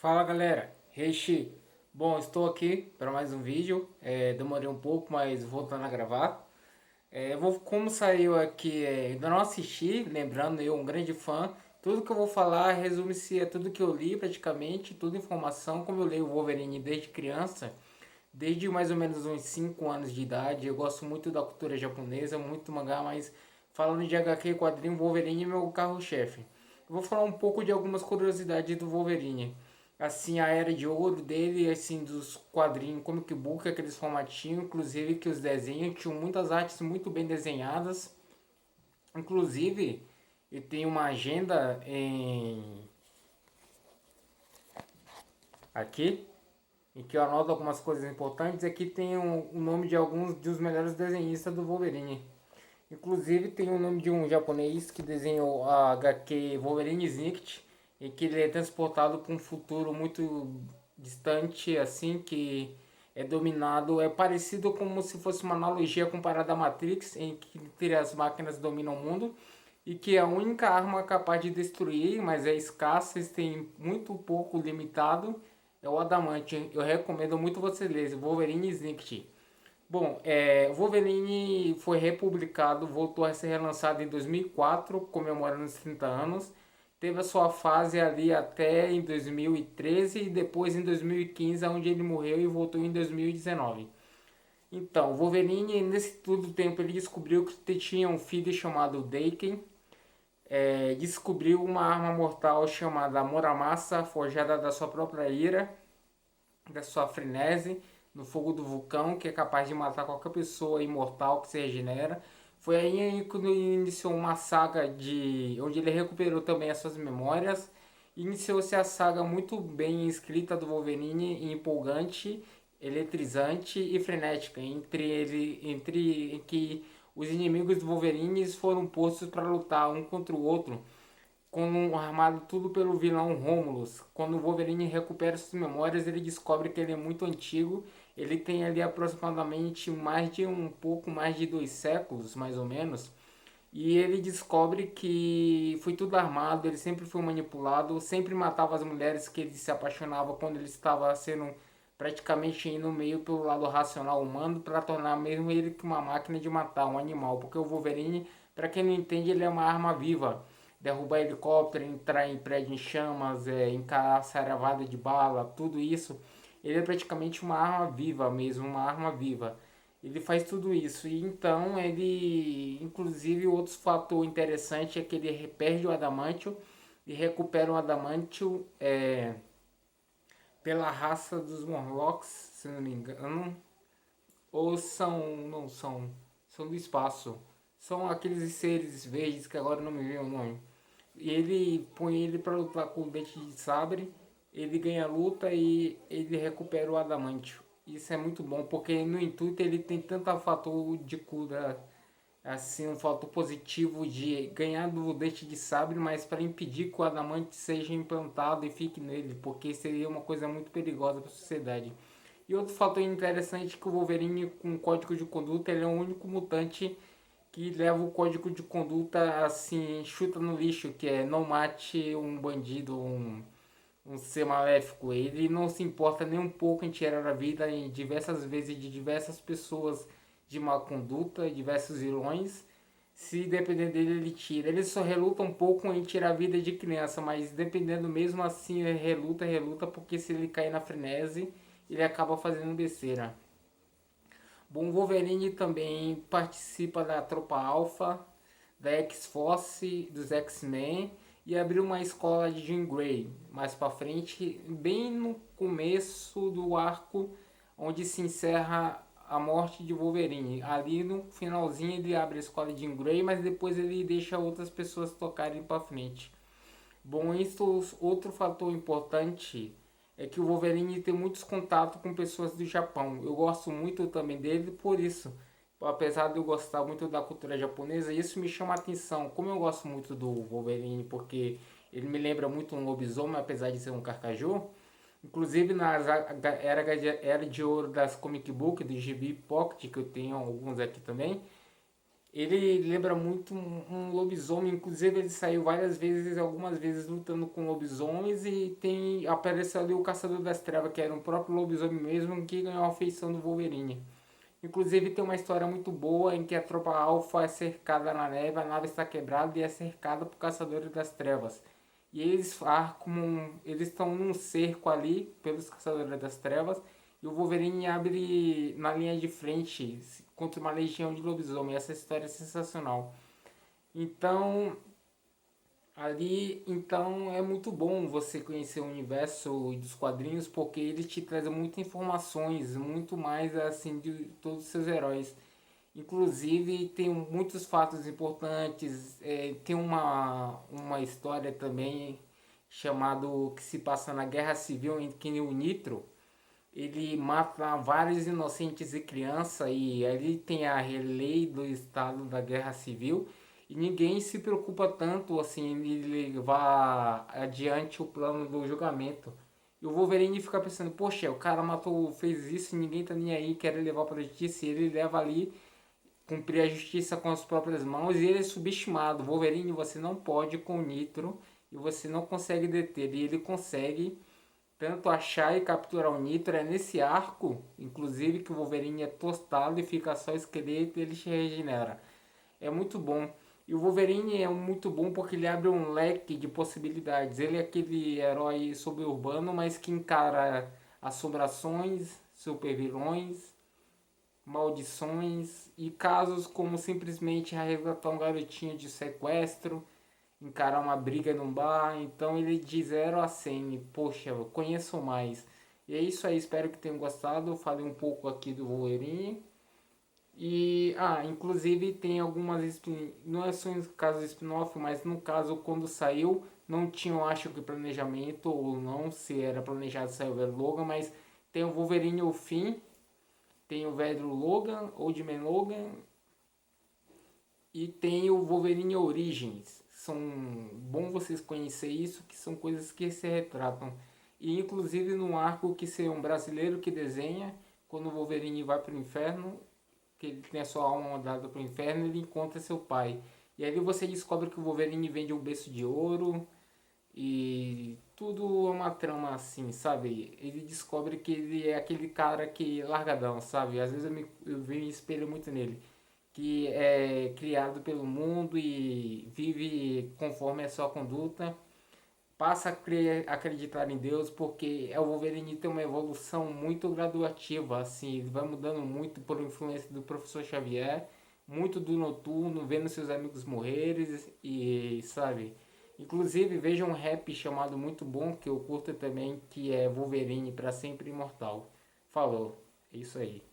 Fala galera, Reishi. Bom, estou aqui para mais um vídeo. Demorei um pouco, mas voltando a gravar. Como saiu aqui, ainda não assisti, lembrando, eu um grande fã. Tudo que eu vou falar resume-se a tudo que eu li praticamente, tudo informação. Como eu leio Wolverine desde criança, desde mais ou menos uns 5 anos de idade. Eu gosto muito da cultura japonesa, muito do mangá, mas falando de HQ e quadrinho, Wolverine é meu carro-chefe. Eu vou falar um pouco de algumas curiosidades do Wolverine. Assim, a era de ouro dele, assim, dos quadrinhos, comic book, aqueles formatinhos, inclusive que os desenhos tinham muitas artes muito bem desenhadas. Inclusive, eu tenho uma agenda aqui, em que eu anoto algumas coisas importantes. Aqui tem o nome de alguns dos melhores desenhistas do Wolverine. Inclusive tem o nome de um japonês que desenhou a HQ Wolverine Snicket e que ele é transportado para um futuro muito distante, assim, que é dominado, é parecido como se fosse uma analogia comparada à Matrix, em que as máquinas dominam o mundo e que a única arma capaz de destruir, mas é escassa, tem muito pouco limitado, é o Adamante. Eu recomendo muito você ler Wolverine Snicket. Bom, Wolverine foi republicado, voltou a ser relançado em 2004, comemorando os 30 anos. Teve a sua fase ali até em 2013 e depois em 2015, onde ele morreu e voltou em 2019. Então, Wolverine, nesse todo tempo, ele descobriu que tinha um filho chamado Daken, descobriu uma arma mortal chamada Muramasa, forjada da sua própria ira, da sua frenese no fogo do vulcão, que é capaz de matar qualquer pessoa imortal que se regenera. Foi aí que ele iniciou uma saga de onde ele recuperou também as suas memórias. Iniciou-se a saga muito bem escrita do Wolverine, empolgante, eletrizante e frenética, entre que os inimigos do Wolverine foram postos para lutar um contra o outro armado tudo pelo vilão Romulus. Quando o Wolverine recupera suas memórias, ele descobre que ele é muito antigo. Ele tem ali aproximadamente mais de um pouco mais de 2 séculos, mais ou menos. E ele descobre que foi tudo armado, ele sempre foi manipulado, sempre matava as mulheres que ele se apaixonava quando ele estava sendo praticamente indo meio pelo lado racional humano para tornar mesmo ele uma máquina de matar um animal, porque o Wolverine, para quem não entende, ele é uma arma viva. Derrubar helicóptero, entrar em prédio em chamas, encarar saravada de bala, tudo isso. Ele é praticamente uma arma viva mesmo, uma arma viva. Ele faz tudo isso. E então ele. Inclusive outro fator interessante é que ele perde o adamantio e recupera o adamantio pela raça dos Morlocks, se não me engano. Ou são. Não são. São do espaço. São aqueles seres verdes que agora não me vem o nome. E ele põe ele para lutar com o dente de sabre. Ele ganha a luta e ele recupera o adamantio. Isso é muito bom, porque no intuito ele tem tanto fator de cura, assim, um fator positivo de ganhar do dente de sabre, mas para impedir que o adamante seja implantado e fique nele, porque seria uma coisa muito perigosa para a sociedade. E outro fator interessante é que o Wolverine, com código de conduta, ele é o único mutante que leva o código de conduta assim, chuta no lixo, que é não mate um bandido, um ser maléfico. Ele não se importa nem um pouco em tirar a vida em diversas vezes de diversas pessoas de má conduta, diversos vilões. Se depender dele, ele tira. Ele só reluta um pouco em tirar a vida de criança, mas dependendo mesmo assim, ele reluta, porque se ele cair na frenese, ele acaba fazendo besteira. Bom, o Wolverine também participa da Tropa Alpha, da X-Force, dos X-Men e abriu uma escola de Jean Grey mais para frente, bem no começo do arco onde se encerra a morte de Wolverine. Ali no finalzinho ele abre a escola de Jean Grey, mas depois ele deixa outras pessoas tocarem para frente. Bom, isso outro fator importante é que o Wolverine tem muitos contatos com pessoas do Japão. Eu gosto muito também dele por isso. Apesar de eu gostar muito da cultura japonesa, isso me chama a atenção. Como eu gosto muito do Wolverine, porque ele me lembra muito um lobisomem, apesar de ser um carcaju. Inclusive na era de ouro das comic book, do Gibi Pocket, que eu tenho alguns aqui também, Ele lembra muito um lobisomem, inclusive ele saiu várias vezes, algumas vezes lutando com lobisomens e tem apareceu ali o Caçador das Trevas, que era um próprio lobisomem mesmo, que ganhou a feição do Wolverine. Inclusive tem uma história muito boa em que a tropa Alpha é cercada na neve, a nave está quebrada e é cercada por Caçadores das Trevas. E eles estão num cerco ali pelos Caçadores das Trevas e o Wolverine abre na linha de frente contra uma legião de lobisomem. Essa história é sensacional. Então, então é muito bom você conhecer o universo dos quadrinhos porque ele te traz muitas informações, muito mais assim de todos os seus heróis. Inclusive tem muitos fatos importantes, tem uma história também chamado que se passa na Guerra Civil em que o Nitro ele mata vários inocentes e crianças e ali tem a lei do estado da guerra civil e ninguém se preocupa tanto assim em levar adiante o plano do julgamento. E o Wolverine fica pensando, poxa, o cara matou, fez isso, ninguém tá nem aí, quer levar pra justiça, e ele leva ali cumprir a justiça com as próprias mãos e ele é subestimado. Wolverine, você não pode com o Nitro e você não consegue deter. E ele consegue tanto achar e capturar o Nitro. É nesse arco, inclusive, que o Wolverine é tostado e fica só esqueleto e ele se regenera. É muito bom. E o Wolverine é muito bom porque ele abre um leque de possibilidades. Ele é aquele herói suburbano, mas que encara assombrações, supervilões, maldições e casos como simplesmente resgatar um garotinho de sequestro, encarar uma briga num bar. Então ele de 0 a 100, poxa, eu conheço mais. E é isso aí, espero que tenham gostado. Eu falei um pouco aqui do Wolverine. E, inclusive tem algumas, não é só em caso de spin-off, mas no caso quando saiu, não tinha, eu acho que planejamento, ou não, se era planejado sair o velho Logan, mas tem o Wolverine o fim, tem o velho Logan, Old Man Logan, e tem o Wolverine Origins. São bom vocês conhecerem isso, que são coisas que se retratam. E inclusive no arco que ser um brasileiro que desenha, quando o Wolverine vai para o inferno, que ele tem a sua alma mandada para o inferno, ele encontra seu pai. E aí você descobre que o Wolverine vende um berço de ouro e tudo é uma trama assim, sabe? Ele descobre que ele é aquele cara que largadão, sabe? Às vezes eu me espelho muito nele, que é criado pelo mundo e vive conforme a sua conduta, passa a acreditar em Deus porque o Wolverine tem uma evolução muito graduativa, assim, ele vai mudando muito por influência do Professor Xavier, muito do Noturno, vendo seus amigos morrerem e, sabe? Inclusive, veja um rap chamado muito bom, que eu curto também, que é Wolverine para sempre imortal. Falou, é isso aí.